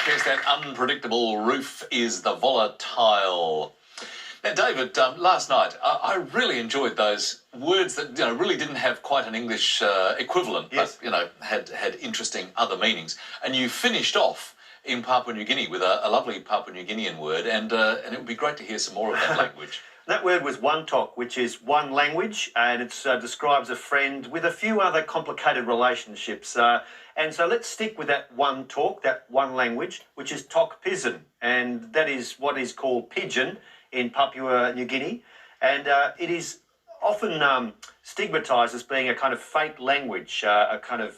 Yes, that unpredictable roof is the volatile. Now, David, last night I really enjoyed those words that really didn't have quite an English equivalent, yes, but had interesting other meanings. And you finished off in Papua New Guinea with a lovely Papua New Guinean word, and it would be great to hear some more of that language. That word was one tok, which is one language, and it describes a friend with a few other complicated relationships. And so let's stick with that one talk, that one language, which is Tok Pisin, and that is what is called pidgin in Papua New Guinea. And it is often stigmatised as being a kind of fake language, a kind of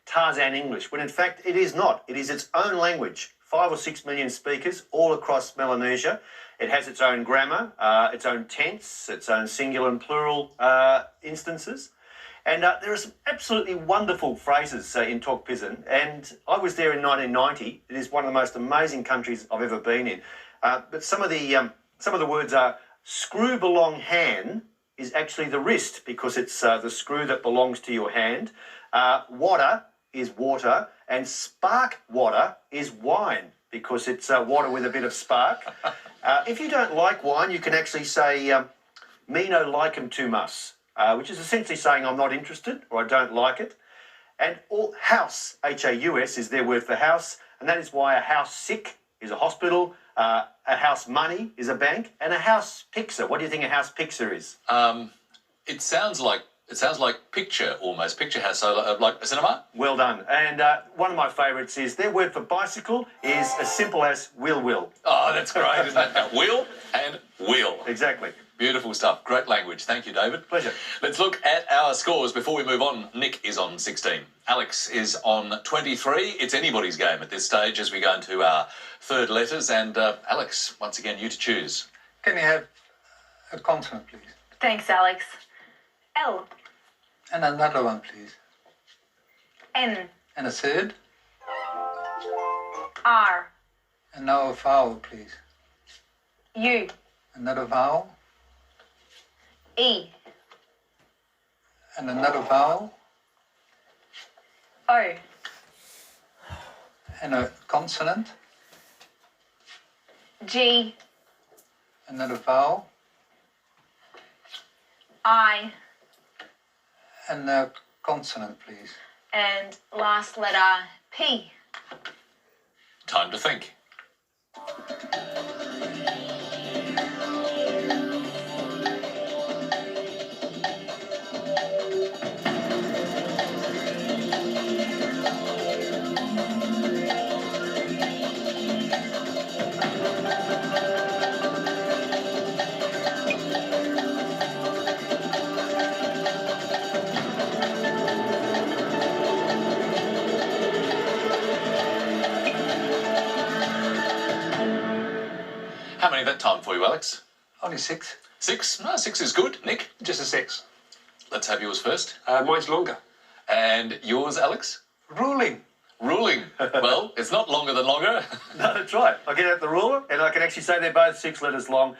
Tarzan English, when in fact it is not. It is its own language. 5 or 6 million speakers all across Melanesia. It has its own grammar, its own tense, its own singular and plural instances. And there are some absolutely wonderful phrases in Tok Pisin. And I was there in 1990. It is one of the most amazing countries I've ever been in. But some of the words are screw belong hand is actually the wrist, because it's the screw that belongs to your hand. Water is water, and spark water is wine, because it's water with a bit of spark. If you don't like wine, you can actually say, me no like 'em too much, which is essentially saying I'm not interested or I don't like it. And house, H-A-U-S, is their word for house, and that is why a house sick is a hospital, a house money is a bank, and a house pixer. What do you think a house pixer is? It sounds like picture almost, picture house, so like a cinema? Well done. And one of my favourites is their word for bicycle is as simple as will. Oh, that's great, isn't it? Will and will. Exactly. Beautiful stuff. Great language. Thank you, David. Pleasure. Let's look at our scores before we move on. Nick is on 16. Alex is on 23. It's anybody's game at this stage as we go into our third letters. And Alex, once again, you to choose. Can you have a consonant, please? Thanks, Alex. L. And another one, please. N. And a third. R. And now a vowel, please. U. Another vowel. E. And another vowel. O. And a consonant. G. Another vowel. I. And a consonant, please. And last letter, P. Time to think. How many that time for you, Alex? Only 6. 6? No, 6 is good. Nick? Just a 6. Let's have yours first. Mine's longer. And yours, Alex? Ruling. Ruling. Well, it's not longer than longer. No, that's right. I get out the ruler and I can actually say they're both 6 letters long.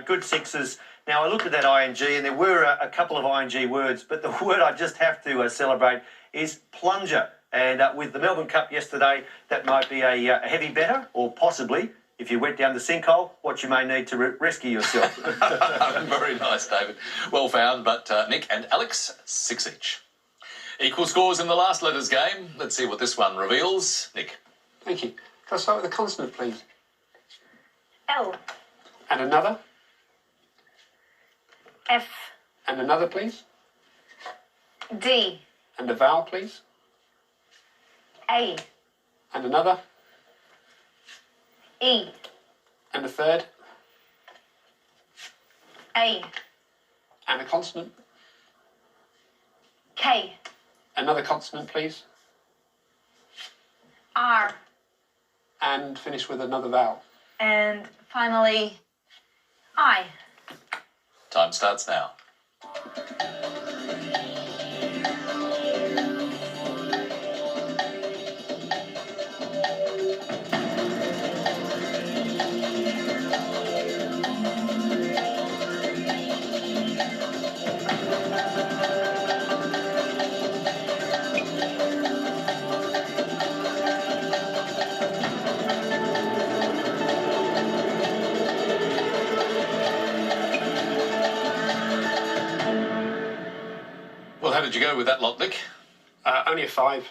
Good 6s. Now, I looked at that ing and there were a couple of ing words, but the word I just have to celebrate is plunger. And with the Melbourne Cup yesterday, that might be a heavy better, or possibly, if you went down the sinkhole, what you may need to rescue yourself. Very nice, David. Well found, but Nick and Alex, 6 each. Equal scores in the last letters game. Let's see what this one reveals. Nick. Thank you. Can I start with a consonant, please? L. And another? F. And another, please? D. And a vowel, please? A. And another? E. And a third? A. And a consonant? K. Another consonant, please? R. And finish with another vowel. And finally, I. Time starts now. how did you go with that lot, Nick? Only a 5.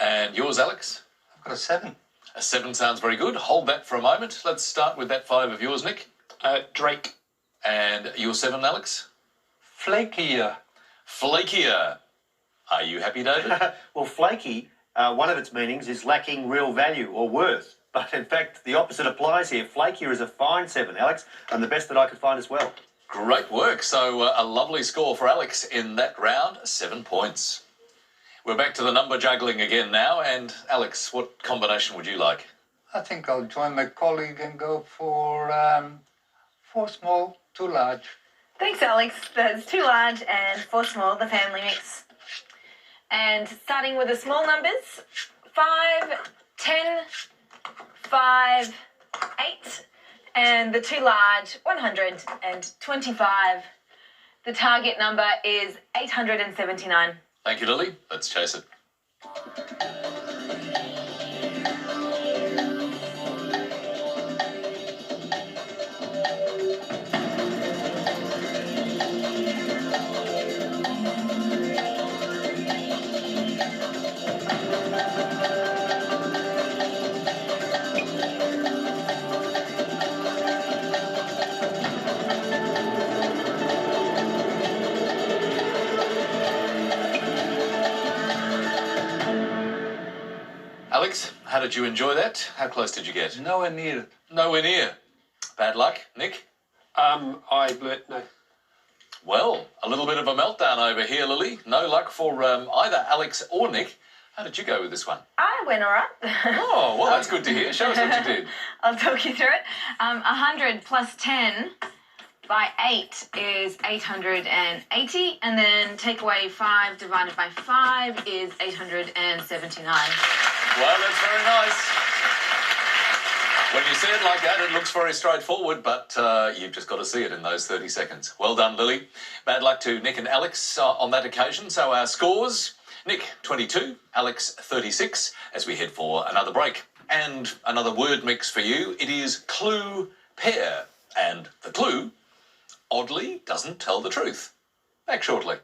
And yours, Alex? I've got a 7. A 7 sounds very good. Hold that for a moment. Let's start with that 5 of yours, Nick. Drake. And your 7, Alex? Flakier. Flakier. Are you happy, David? Well, flaky, one of its meanings is lacking real value or worth. But in fact, the opposite applies here. Flakier is a fine 7, Alex, and the best that I could find as well. Great work. So a lovely score for Alex in that round, 7 points. We're back to the number juggling again now. And Alex, what combination would you like? I think I'll join my colleague and go for 4 small, 2 large. Thanks, Alex. That's 2 large and 4 small, the family mix. And starting with the small numbers, 5, 10, 5, 8, and the 2 large, 125. The target number is 879. Thank you, Lily. Let's chase it. Alex, how did you enjoy that? How close did you get? Nowhere near it. Nowhere near. Bad luck, Nick? I blew it. No. Well, a little bit of a meltdown over here, Lily. No luck for either Alex or Nick. How did you go with this one? I went all right. Oh, well, that's good to hear. Show us what you did. I'll talk you through it. 100 plus 10 by 8 is 880, and then take away 5 divided by 5 is 879. Well, that's very nice. When you say it like that, it looks very straightforward, but you've just got to see it in those 30 seconds. Well done, Lily. Bad luck to Nick and Alex on that occasion. So our scores, Nick, 22, Alex, 36, as we head for another break. And another word mix for you. It is clue pair. And the clue, oddly, doesn't tell the truth. Back shortly.